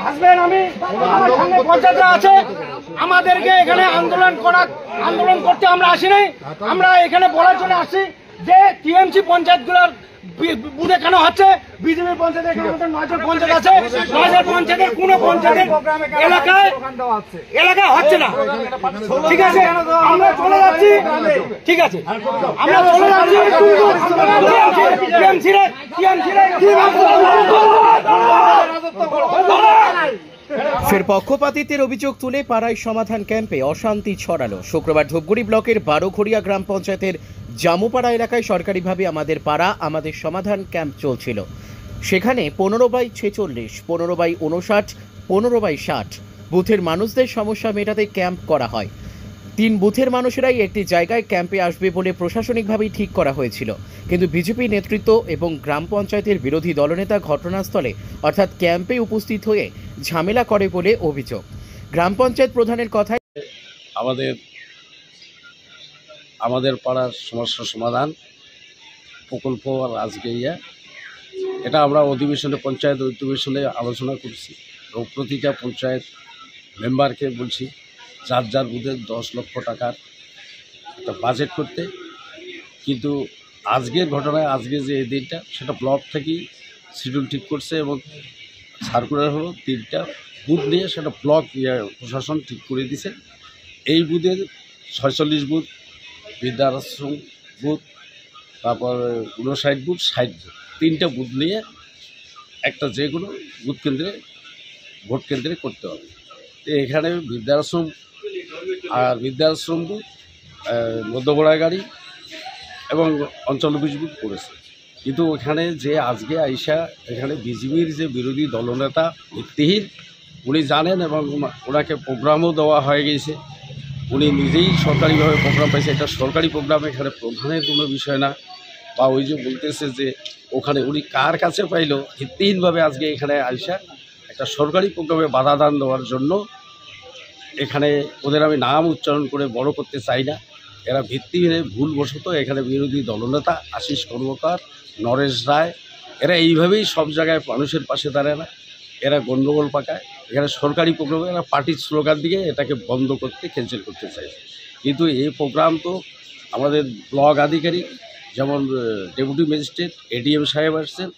হাসবেন। আমি আমার সঙ্গে পঞ্চায়েতরা আছে, আমাদেরকে এখানে আন্দোলন করতে আমরা আসি নাই। আমরা এখানে বলার জন্য আসছি যে টিএমসি পঞ্চায়েতগুলোর বুথে কেন হচ্ছে, বিজেপি পঞ্চায়েতের এখানে 9জন পঞ্চায়েত আছে, 9জন পঞ্চায়েতের কোনো পঞ্চায়েতের এলাকায় হচ্ছে না। ঠিক আছে, আমরা চলে যাচ্ছি। ঠিক আছে, আমরা চলে যাচ্ছি। ফের পক্ষপাতিত্বের অভিযোগ তুলে পাড়ায় সমাধান ক্যাম্পে অশান্তি ছড়ালো। শুক্রবার ধূপগুড়ি ব্লকের বারোঘড়িয়া গ্রাম পঞ্চায়েতের জামুপাড়া এলাকায় সরকারিভাবে আমাদের পাড়া আমাদের সমাধান ক্যাম্প চলছিল। সেখানে 15/46, 15/59, 15/60 বুথের মানুষদের সমস্যা মেটাতে ক্যাম্প করা হয়। 3 বুথের মানুষেরাই একটি জায়গায় ক্যাম্পে আসবে বলে প্রশাসনিকভাবেই ঠিক করা হয়েছিল, কিন্তু বিজেপি নেতৃত্ব এবং গ্রাম পঞ্চায়েতের বিরোধী দলনেতা ঘটনাস্থলে অর্থাৎ ক্যাম্পে উপস্থিত হয়ে ঝামেলা করে বলে অভিযোগ। গ্রাম পঞ্চায়েত প্রধানের কথায় আমাদের পাড়ার সমস্যা সমাধান প্রকল্প আজকে এটা আমরা পঞ্চায়েত অধিবেশনে আলোচনা করছি এবং প্রতিটা পঞ্চায়েত মেম্বারকে বলছি যার যার বুথে 10 লক্ষ টাকার একটা বাজেট করতে। কিন্তু আজকের ঘটনায় আজকে যে এই দিনটা সেটা ব্লক থেকেই শিডিউল ঠিক করছে এবং সার্কুলার হলো 3টা বুথ নিয়ে সেটা ব্লক প্রশাসন ঠিক করে দিছে। এই বুথের 46 বুথ, বৃদ্ধাশ্রম বুথ, তারপর 59 বুথ, 60 বুথ, 3টা বুথ নিয়ে একটা যে কোনো বুথ কেন্দ্রে ভোট কেন্দ্রে করতে হবে। এখানে বৃদ্ধাশ্রম বুথ, মধ্যবড়া গাড়ি এবং অঞ্চল অফিস বুথ করেছে। কিন্তু ওখানে যে আজকে আইসা এখানে বিজেপির যে বিরোধী দলনেতা ভিত্তিহীন, উনি জানেন এবং ওনাকে প্রোগ্রামও দেওয়া হয়ে গেছে। উনি নিজেই সরকারিভাবে প্রোগ্রাম পাইছে, এটা সরকারি প্রোগ্রাম, এখানে প্রধানের কোনো বিষয় না। বা ওই যে বলতেছে যে ওখানে উনি কার কাছে পাইল, ভিত্তিহীনভাবে আজকে এখানে আইসা একটা সরকারি প্রোগ্রামে বাধা দান দেওয়ার জন্য এখানে ওদের আমি নাম উচ্চারণ করে বড় করতে চাই না। এরা ভিত্তিহীন ভুলবশত এখানে বিরোধী দলনেতা আশিস কর্মকার, নরেশ রায়, এরা এইভাবেই সব জায়গায় মানুষের পাশে দাঁড়ায় না, এরা গণ্ডগোল পাকায়। এখানে সরকারি প্রোগ্রামে এরা পার্টির স্লোগান দিয়ে এটাকে বন্ধ করতে, ক্যান্সেল করতে চাইছে। কিন্তু এই প্রোগ্রাম তো আমাদের ব্লক আধিকারিক যেমন ডেপুটি ম্যাজিস্ট্রেট এডিএম সাহেব আসছেন,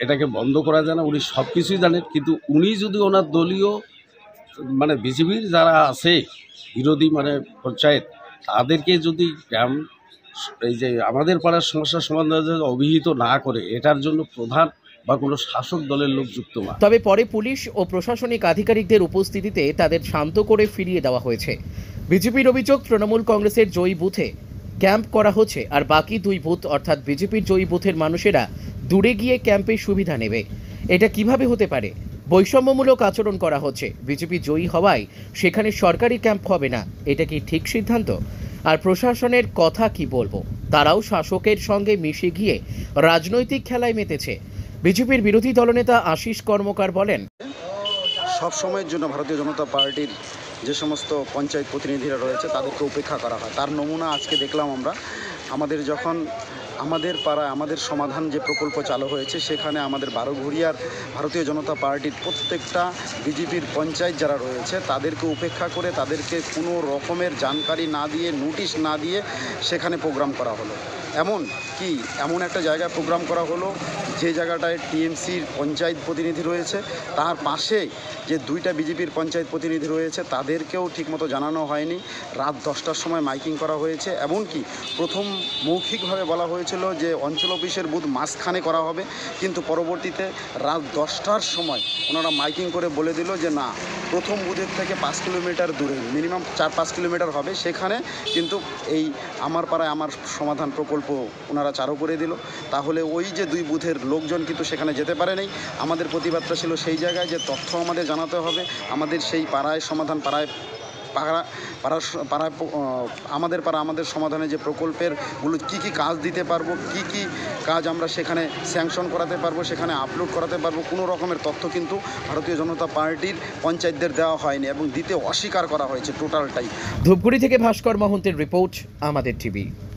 এটাকে বন্ধ করা যায় না, উনি সব কিছুই জানেন। কিন্তু উনি যদি ওনার দলীয় বিজেপির যারা আছে বিরোধী পঞ্চায়েত, তাদেরকে যদি এই যে আমাদের পাড়ার সমস্যা সমাধান অভিহিত না করে, এটার জন্য প্রধান বা কোনো শাসক দলের লোক যুক্ত না। তবে পরে পুলিশ ও প্রশাসনিক আধিকারিকদের উপস্থিতিতে তাদের শান্ত করে ফিরিয়ে দেওয়া হয়েছে। বিজেপির অভিযোগ, তৃণমূল কংগ্রেসের জয়ী বুথে ক্যাম্প করা হচ্ছে আর বাকি 2 বুথ অর্থাৎ বিজেপির জয়ী বুথের মানুষেরা দূরে গিয়ে ক্যাম্পে সুবিধা নেবে। এটা কিভাবে হতে পারে? বৈষম্যমূলক আচরণ করা হচ্ছে। বিজেপি জয়ী হওয়ায় সেখানে সরকারি ক্যাম্প হবে না, এটা কি ঠিক সিদ্ধান্ত? আর প্রশাসনের কথা কি বলবো? তারাও শাসকের সঙ্গে মিশে গিয়ে রাজনৈতিক খেলায় মেতেছে। বিজেপির বিরোধী দলনেতা আশিস কর্মকার বলেন, সব সময়ের জন্য ভারতীয় জনতা পার্টির যে সমস্ত পঞ্চায়েত প্রতিনিধিরা রয়েছে তাদেরকে উপেক্ষা করা হয়। তার নমুনা আজকে দেখলাম আমরা। আমাদের যখন আমাদের পাড়ায় আমাদের সমাধান যে প্রকল্প চালু হয়েছে, সেখানে আমাদের বারোঘড়িয়ার ভারতীয় জনতা পার্টির প্রত্যেকটা বিজেপির পঞ্চায়েত যারা রয়েছে তাদেরকে উপেক্ষা করে, তাদেরকে কোনো রকমের জানকারি না দিয়ে, নোটিশ না দিয়ে সেখানে প্রোগ্রাম করা হলো। এমন একটা জায়গায় প্রোগ্রাম করা হলো যে জায়গাটায় টিএমসির পঞ্চায়েত প্রতিনিধি রয়েছে, তার পাশে যে 2টা বিজেপির পঞ্চায়েত প্রতিনিধি রয়েছে তাদেরকেও ঠিকমতো জানানো হয়নি। রাত 10টার সময় মাইকিং করা হয়েছে। এমনকি প্রথম মৌখিকভাবে বলা হয়েছিল যে অঞ্চল অফিসের বুথ মাঝখানে করা হবে, কিন্তু পরবর্তীতে রাত 10টার সময় ওনারা মাইকিং করে বলে দিল যে না, প্রথম বুথের থেকে 5 কিলোমিটার দূরে, মিনিমাম 4-5 কিলোমিটার হবে, সেখানে কিন্তু এই আমার পাড়ায় আমার সমাধান প্রকল্প ওনারা চালু করে দিল। তাহলে ওই যে 2 বুথের লোকজন কিন্তু সেখানে যেতে পারে নাই। আমাদের প্রতিবাদটা ছিল সেই জায়গায় যে তথ্য আমাদের জানাতে হবে, আমাদের সেই পাড়ায় সমাধান আমাদের পাড়া আমাদের সমাধানে যে প্রকল্পেরগুলো কী কাজ দিতে পারবো, কী কাজ আমরা সেখানে স্যাংশন করাতে পারবো, সেখানে আপলোড করাতে পারবো, কোনো রকমের তথ্য কিন্তু ভারতীয় জনতা পার্টির পঞ্চায়েতদের দেওয়া হয়নি এবং দিতে অস্বীকার করা হয়েছে টোটালটাই। ধূপগুড়ি থেকে ভাস্কর মহন্তের রিপোর্ট, আমাদের টিভি।